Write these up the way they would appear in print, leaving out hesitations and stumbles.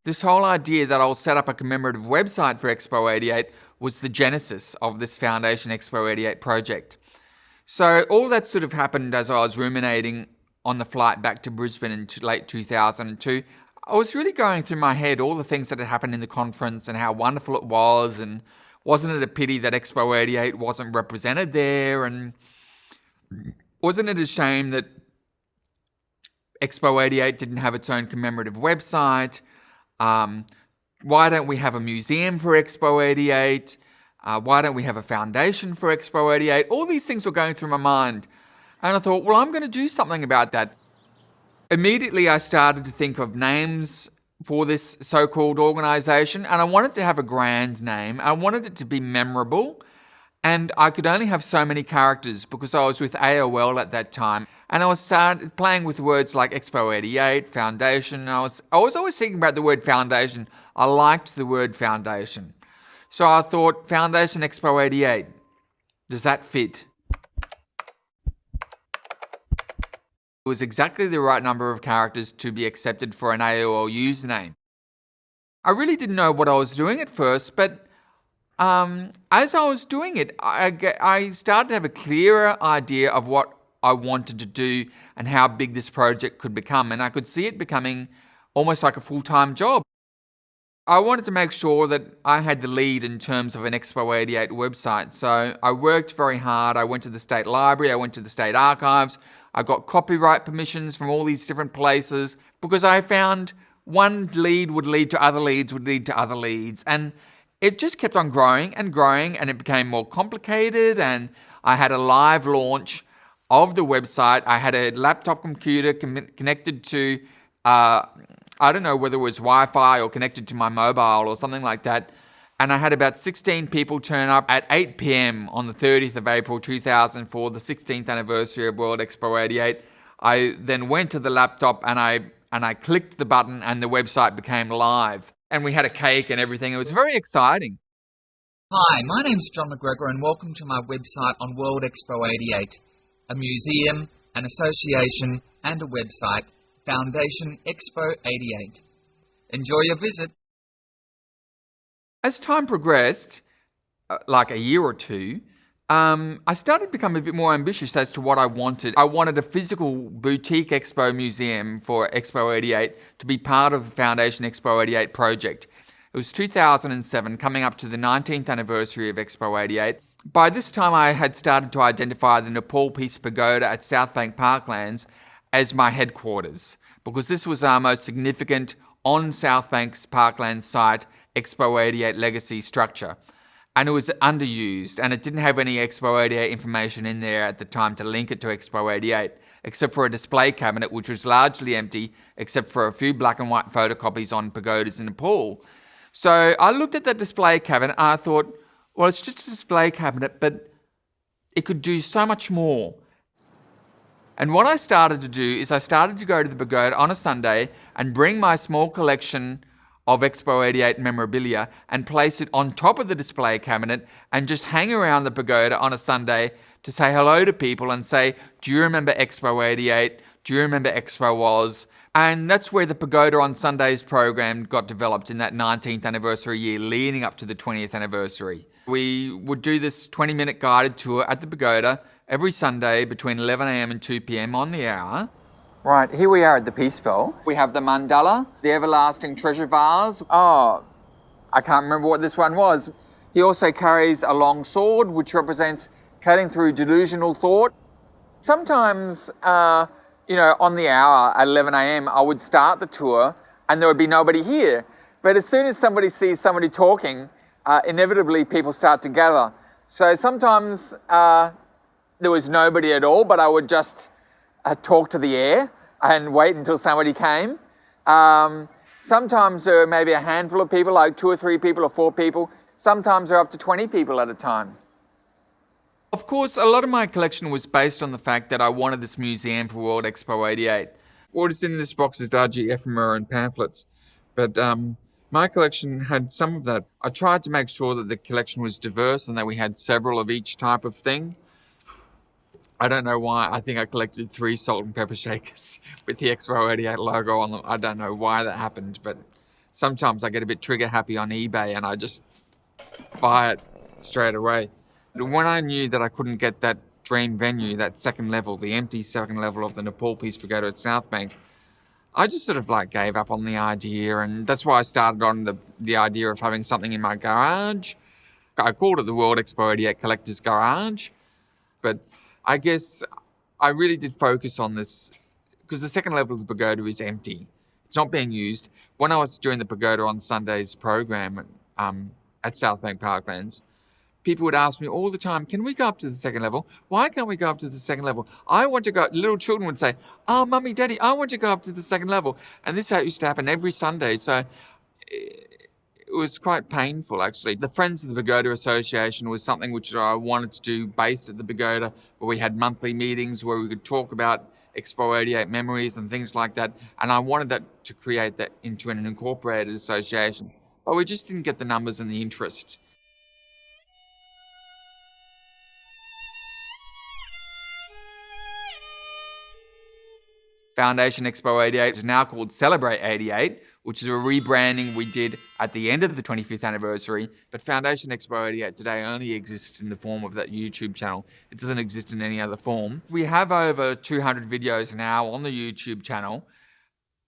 This whole idea that I'll set up a commemorative website for Expo 88 was the genesis of this Foundation Expo 88 project. So all that sort of happened as I was ruminating on the flight back to Brisbane in late 2002. I was really going through my head all the things that had happened in the conference and how wonderful it was, and wasn't it a pity that Expo 88 wasn't represented there, and wasn't it a shame that Expo 88 didn't have its own commemorative website? Why don't we have a museum for Expo 88? Why don't we have a foundation for Expo 88? All these things were going through my mind. And I thought, well, I'm going to do something about that. Immediately, I started to think of names for this so-called organisation, and I wanted to have a grand name. I wanted it to be memorable, and I could only have so many characters because I was with AOL at that time. And I was started playing with words like Expo 88, Foundation. I was always thinking about the word foundation. I liked the word foundation. So I thought, Foundation Expo 88, does that fit? It was exactly the right number of characters to be accepted for an AOL username. I really didn't know what I was doing at first, but as I was doing it, I started to have a clearer idea of what I wanted to do and how big this project could become. And I could see it becoming almost like a full-time job. I wanted to make sure that I had the lead in terms of an Expo 88 website. So I worked very hard. I went to the State Library. I went to the State Archives. I got copyright permissions from all these different places because I found one lead would lead to other leads, would lead to other leads. And it just kept on growing, and it became more complicated. And I had a live launch of the website. I had a laptop computer connected to, I don't know whether it was Wi-Fi or connected to my mobile or something like that. And I had about 16 people turn up at 8 p.m. on the 30th of April 2004, the 16th anniversary of World Expo 88. I then went to the laptop and I clicked the button and the website became live. And we had a cake and everything. It was very exciting. Hi, my name's John McGregor and welcome to my website on World Expo 88, a museum, an association and a website, Foundation Expo 88. Enjoy your visit. As time progressed, like a year or two, I started to become a bit more ambitious as to what I wanted. I wanted a physical boutique expo museum for Expo 88 to be part of the Foundation Expo 88 project. It was 2007, coming up to the 19th anniversary of Expo 88. By this time, I had started to identify the Nepal Peace Pagoda at Southbank Parklands as my headquarters, because this was our most significant on Southbank's Parklands site Expo 88 legacy structure. And it was underused, and it didn't have any Expo 88 information in there at the time to link it to Expo 88, except for a display cabinet which was largely empty, except for a few black and white photocopies on pagodas in Nepal. So I looked at that display cabinet and I thought, well, it's just a display cabinet, but it could do so much more. And what I started to do is I started to go to the pagoda on a Sunday and bring my small collection of Expo 88 memorabilia and place it on top of the display cabinet and just hang around the pagoda on a Sunday to say hello to people and say, do you remember Expo 88? Do you remember Expo was? And that's where the Pagoda on Sundays program got developed in that 19th anniversary year leading up to the 20th anniversary. We would do this 20-minute guided tour at the pagoda every Sunday between 11 a.m. and 2 p.m. on the hour. Right, here we are at the Peace Bell. We have the mandala, the everlasting treasure vase. Oh, I can't remember what this one was. He also carries a long sword, which represents cutting through delusional thought. Sometimes, on the hour at 11 a.m., I would start the tour and there would be nobody here. But as soon as somebody sees somebody talking, inevitably people start to gather. So sometimes there was nobody at all, but I would just talk to the air and wait until somebody came. Sometimes there were maybe a handful of people, like 2 or 3 people or 4 people. Sometimes there are up to 20 people at a time. Of course, a lot of my collection was based on the fact that I wanted this museum for World Expo 88. What is in this box is largely ephemera and pamphlets, but my collection had some of that. I tried to make sure that the collection was diverse and that we had several of each type of thing. I don't know why. I think I collected 3 salt and pepper shakers with the Expo 88 logo on them. I don't know why that happened, but sometimes I get a bit trigger happy on eBay and I just buy it straight away. When I knew that I couldn't get that dream venue, that second level, the empty second level of the Nepal Peace Pagoda at South Bank, I just sort of like gave up on the idea, and that's why I started on the idea of having something in my garage. I called it the World Expo 88 Collector's Garage, but I guess I really did focus on this because the second level of the pagoda is empty. It's not being used. When I was doing the Pagoda on Sundays program at South Bank Parklands, people would ask me all the time, can we go up to the second level? Why can't we go up to the second level? I want to go. Little children would say, oh, mummy, daddy, I want to go up to the second level. And this is how it used to happen every Sunday. So it was quite painful, actually. The Friends of the Pagoda Association was something which I wanted to do based at the Pagoda, where we had monthly meetings where we could talk about Expo 88 memories and things like that. And I wanted that to create that into an incorporated association. But we just didn't get the numbers and the interest. Foundation Expo 88 is now called Celebrate 88, which is a rebranding we did at the end of the 25th anniversary. But Foundation Expo 88 today only exists in the form of that YouTube channel. It doesn't exist in any other form. We have over 200 videos now on the YouTube channel.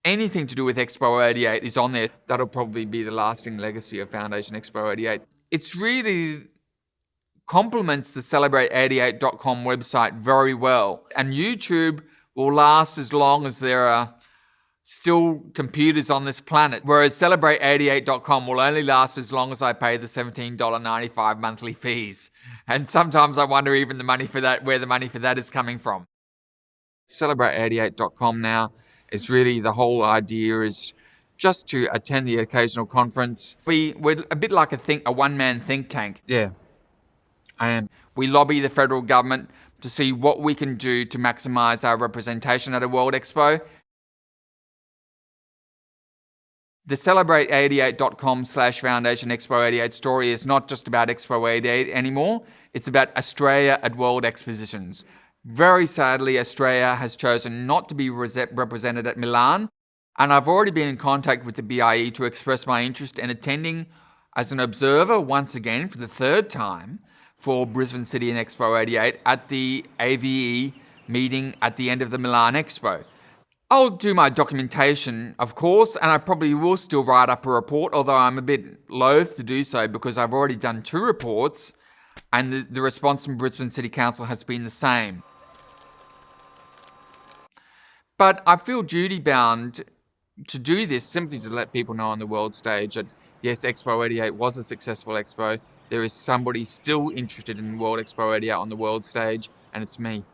Anything to do with Expo 88 is on there. That'll probably be the lasting legacy of Foundation Expo 88. It's really complements the celebrate88.com website very well. And YouTube will last as long as there are still computers on this planet, whereas celebrate88.com will only last as long as I pay the $17.95 monthly fees. And sometimes I wonder even where the money for that is coming from. Celebrate88.com now is really, the whole idea is just to attend the occasional conference. We're a bit like a one-man think tank. Yeah, I am. We lobby the federal government to see what we can do to maximise our representation at a World Expo. The celebrate88.com/Foundation Expo 88 story is not just about Expo 88 anymore. It's about Australia at World Expositions. Very sadly, Australia has chosen not to be represented at Milan, and I've already been in contact with the BIE to express my interest in attending as an observer once again for the third time for Brisbane City and Expo 88 at the AVE meeting at the end of the Milan Expo. I'll do my documentation, of course, and I probably will still write up a report, although I'm a bit loath to do so because I've already done 2 reports and the response from Brisbane City Council has been the same. But I feel duty-bound to do this simply to let people know on the world stage that, yes, Expo 88 was a successful expo. There is somebody still interested in World Expo 88 on the world stage, and it's me.